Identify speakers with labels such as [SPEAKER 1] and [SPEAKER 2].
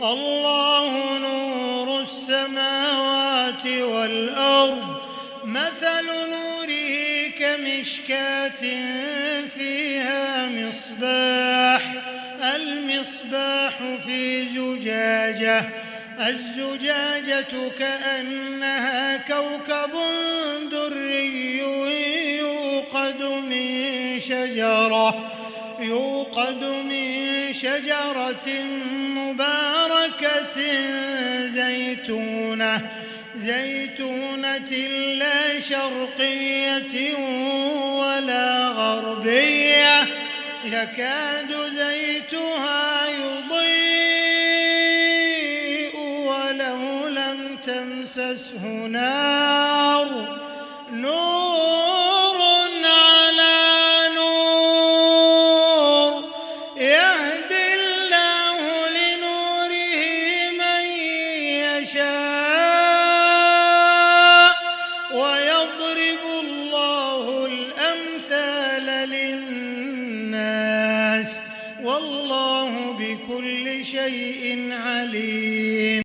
[SPEAKER 1] الله نور السماوات والأرض مثل نوره كمشكاة فيها مصباح المصباح في زجاجة الزجاجة كأنها كوكب دري يوقد من شجرة مباركة زيتونة لا شرقية ولا غربية يكاد زيتها يضيء ولو لم تمسسه نار نور على نور يهدي الله لنوره من يشاء ويضرب الله الأمثال للناس والله بكل شيء عليم.